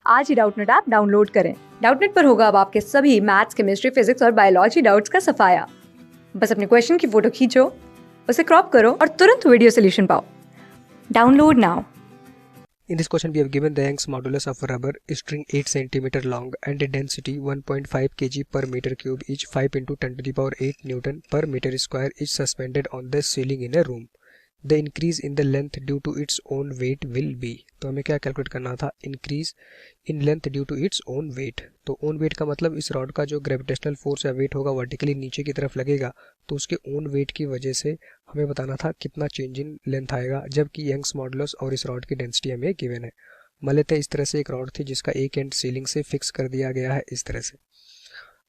आज ही Doubtnut app download करें। Doubtnut पर होगा अब आपके सभी मैथ्स, केमिस्ट्री, फिजिक्स और बायोलॉजी डाउट्स का सफाया। बस अपने क्वेश्चन की फोटो खींचो, उसे क्रॉप करो और तुरंत वीडियो सोल्यूशन पाओ। Download now. In this question, we have given the Young's modulus of a rubber string 8 cm long and a density 1.5 kg per meter cube, each 5 into 10 to the power 8 Newton per meter square is suspended on the ceiling in a room. The increase in the length due to its own weight will be. तो हमें क्या calculate करना था? Increase in length due to its own weight. तो own weight का मतलब इस rod का जो ग्रेविटेशनल फोर्स या वेट होगा वर्टिकली नीचे की तरफ लगेगा, तो उसके ओन वेट की वजह से हमें बताना था कितना चेंज इन लेंथ आएगा, जबकि यंग्स मॉडुलस और इस रॉड की डेंसिटी हमें गिवन है। मान लेते हैं इस तरह से एक रॉड थी जिसका एक एंड सीलिंग से फिक्स कर दिया गया है इस तरह से।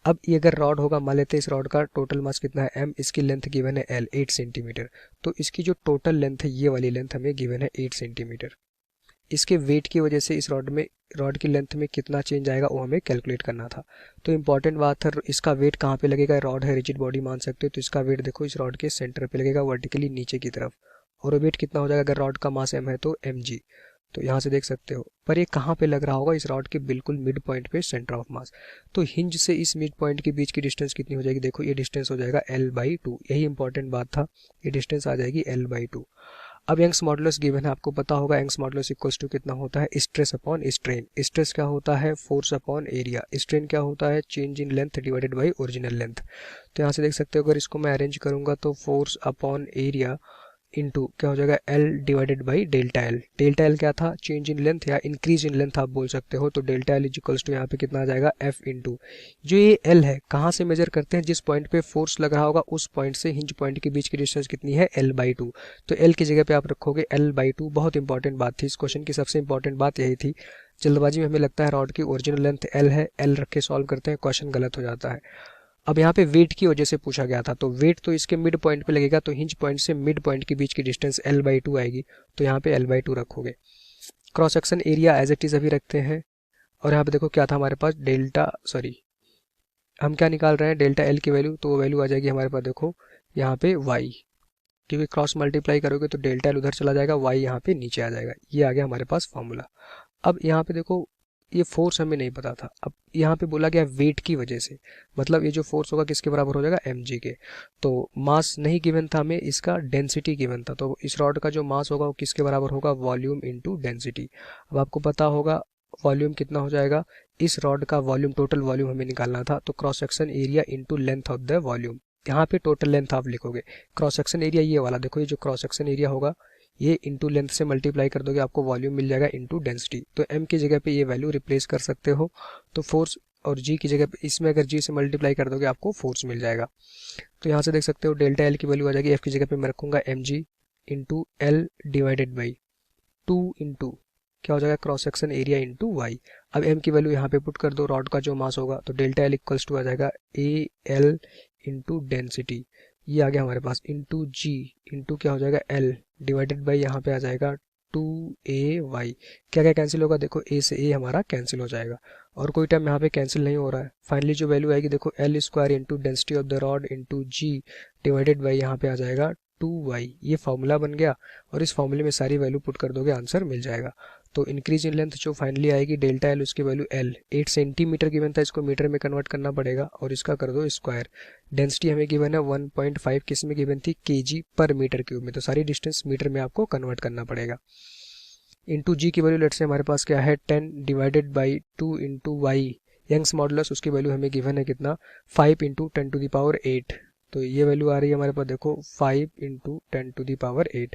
अब ये अगर रॉड होगा, मान लेते हैं इस रॉड का टोटल मास कितना है m, इसकी लेंथ गिवन है l 8 सेंटीमीटर, तो इसकी जो टोटल लेंथ है ये वाली लेंथ हमें गिवन है 8 सेंटीमीटर। इसके वेट की वजह से इस रॉड की लेंथ में कितना चेंज आएगा वो हमें कैलकुलेट करना था। तो इंपॉर्टेंट बात है, इसका वेट कहाँ पे लगेगा? रॉड है, रिजिड बॉडी मान सकते हो, तो इसका वेट देखो इस रॉड के सेंटर पे लगेगा वर्टिकली नीचे की तरफ। और वेट कितना हो जाएगा? अगर रॉड का मास m है तो mg, तो यहाँ से देख सकते हो। पर ये कहाँ पे लग रहा होगा? इस रॉड के बिल्कुल मिड पॉइंट पे, सेंटर ऑफ मास। तो हिंज से इस मिड पॉइंट के बीच की डिस्टेंस कितनी हो जाएगी? देखो ये डिस्टेंस हो जाएगा l/2। यही इंपॉर्टेंट बात था, ये डिस्टेंस आ जाएगी l/2। अब यंग्स मॉडुलस गिवन है, आपको पता होगा यंग्स मॉडुलस इक्वल्स टू कितना होता है? Stress upon strain. स्ट्रेस क्या होता है? Force upon area. स्ट्रेन क्या होता है? Change in length divided by original length. तो यहाँ से देख सकते हो, अगर इसको मैं अरेंज करूंगा तो फोर्स अपॉन एरिया इनटू क्या हो जाएगा? L divided by delta L। Delta L क्या था? चेंज इन लेंथ या इंक्रीज इन लेंथ आप बोल सकते हो। तो delta L is equals to यहाँ पे कितना आ जाएगा? F इंटू जो ये L है कहाँ से मेजर करते हैं? जिस पॉइंट पे फोर्स लग रहा होगा उस पॉइंट से हिंज पॉइंट के बीच की डिस्टेंस कितनी है? L/2। तो L की जगह पे आप रखोगे L/2। बहुत इंपॉर्टेंट बात थी, इस क्वेश्चन की सबसे इंपॉर्टेंट बात यही थी। जल्दबाजी में हमें लगता है रॉड की ओरिजिनल लेंथ L है, L रख के सॉल्व करते हैं, क्वेश्चन गलत हो जाता है। अब यहाँ पे वेट की वजह से पूछा गया था, तो वेट तो इसके मिड पॉइंट पे लगेगा, तो हिंज पॉइंट से मिड पॉइंट के बीच की डिस्टेंस L/2 आएगी, तो यहाँ पे L/2 रखोगे। Cross section area as it is अभी रखते हैं। और यहाँ पे देखो क्या था हमारे पास? हम क्या निकाल रहे हैं? डेल्टा L की वैल्यू, तो वो वैल्यू आ जाएगी हमारे पास देखो यहाँ पे y, क्योंकि क्रॉस मल्टीप्लाई करोगे तो डेल्टा L उधर चला जाएगा, y यहाँ पे नीचे आ जाएगा। ये आ गया हमारे पास फॉर्मूला। अब यहाँ पे देखो ये फोर्स हमें नहीं पता था, अब यहाँ पे बोला गया वेट की वजह से, मतलब ये जो फोर्स होगा किसके बराबर हो जाएगा? mg के। तो मास नहीं गिवन था हमें, इसका डेंसिटी गिवन था, तो इस रॉड का जो मास होगा वो किसके बराबर होगा? Volume into density. अब आपको पता होगा वॉल्यूम कितना हो जाएगा? इस रॉड का वॉल्यूम, टोटल वॉल्यूम हमें निकालना था, तो cross section area into length of the volume. यहाँ पे टोटल लेंथ आप लिखोगे, क्रॉस सेक्शन एरिया ये वाला देखो, ये जो क्रॉस सेक्शन एरिया होगा ये इंटू लेंथ से मल्टीप्लाई कर दोगे, आपको वॉल्यूम मिल जाएगा इंटू डेंसिटी। तो m की जगह पे ये वैल्यू रिप्लेस कर सकते हो, तो फोर्स, और g की जगह पे इसमें अगर g से मल्टीप्लाई कर दोगे आपको फोर्स मिल जाएगा। तो यहाँ से देख सकते हो डेल्टा L की वैल्यू आ जाएगी, f की जगह पे मैं रखूंगा mg into L divided by 2 into क्या हो जाएगा? Cross section area into Y. अब m की वैल्यू यहाँ पे पुट कर दो, रॉड का जो मास होगा, तो डेल्टा L इक्वल्स टू आ जाएगा AL इंटू डेंसिटी, ये आ गया हमारे पास, इंटू g इंटू क्या हो जाएगा? L डिवाइडेड बाई यहाँ पे आ जाएगा 2AY। क्या क्या कैंसिल होगा? देखो a से a हमारा कैंसिल हो जाएगा और कोई टाइम यहाँ पे कैंसिल नहीं हो रहा है। फाइनली जो वैल्यू आएगी देखो L square into density of the rod into g divided by यहाँ पे आ जाएगा 2y। ये फॉर्मूला बन गया और इस फॉर्मूले में सारी वैल्यू पुट कर दोगे, आंसर मिल जाएगा। तो इंक्रीज इन लेंथ जो फाइनली आएगी डेल्टा L, उसकी वैल्यू L 8 सेंटीमीटर गिवन था, इसको मीटर में कन्वर्ट करना पड़ेगा और इसका कर दो स्क्वायर। डेंसिटी हमें गिवन है 1.5, किस में गिवन थी? kg पर मीटर क्यूब में, तो सारी डिस्टेंस मीटर में आपको कन्वर्ट करना पड़ेगा। इंटू जी की वैल्यू लेट से हमारे पास क्या है? 10 divided by 2 into Y. Young's modulus उसकी वैल्यू हमें गिवन है कितना? 5 इंटू 10 टू द पावर 8। तो ये वैल्यू आ रही है हमारे पास देखो 5 into 10 to the power 8।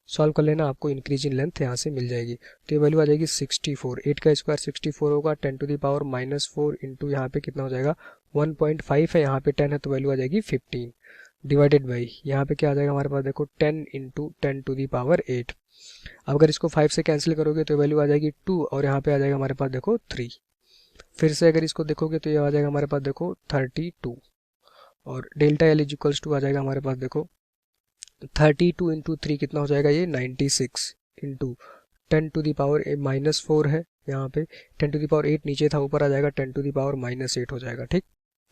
Solve कर लेना, आपको इंक्रीज इन लेंथ यहाँ से मिल जाएगी। तो ये वैल्यू आ जाएगी 64। 8 का स्क्वायर 64 होगा, 10 टू द पावर -4 इंटू यहाँ पे कितना हो जाएगा? 1.5 है, यहाँ पे 10 है, तो वैल्यू आ जाएगी 15 डिवाइडेड बाई यहाँ पे क्या आ जाएगा हमारे पास देखो 10 इंटू 10 टू द पावर 8। अब अगर इसको 5 से कैंसिल करोगे तो वैल्यू आ जाएगी 2 और यहाँ पे आ जाएगा हमारे पास देखो 3। फिर से अगर इसको देखोगे तो ये आ जाएगा हमारे पास देखो 32 और delta L is equals to आ जाएगा हमारे पास देखो 32 इंटू 3 कितना हो जाएगा? ये 96 इंटू 10 टू द पावर -4 है, यहाँ पे 10 टू द पावर 8 नीचे था, ऊपर आ जाएगा 10 टू द पावर -8 हो जाएगा। ठीक,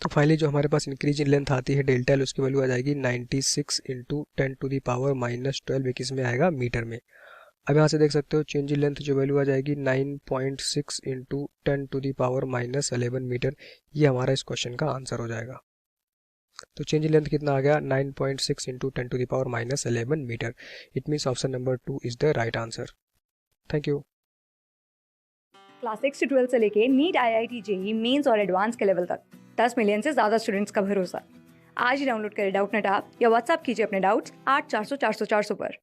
तो फाइनली जो हमारे पास इंक्रीज इन लेंथ आती है डेल्टा L, उसकी वैल्यू आ जाएगी 96 इंटू 10 टू द पावर -12, किस में आएगा? मीटर में। अब यहाँ से देख सकते हो चेंज इन लेंथ जो वैल्यू आ जाएगी 9.6 इंटू 10⁻⁻11 मीटर, ये हमारा इस क्वेश्चन का आंसर हो जाएगा। तो चेंज इन लेंथ कितना आ गया 9.6 into 10⁻⁻11 metre. It means option number 2 is the right answer. Thank you. Class 6 से 12 से लेके नीट IIT JEE मेंस और एडवांस के लेवल तक 10 मिलियन से ज्यादा स्टूडेंट्स का भरोसा। आज ही डाउनलोड करें डाउटनट ऐप या व्हाट्सएप कीजिए अपने डाउट्स 8400 400 400 पर।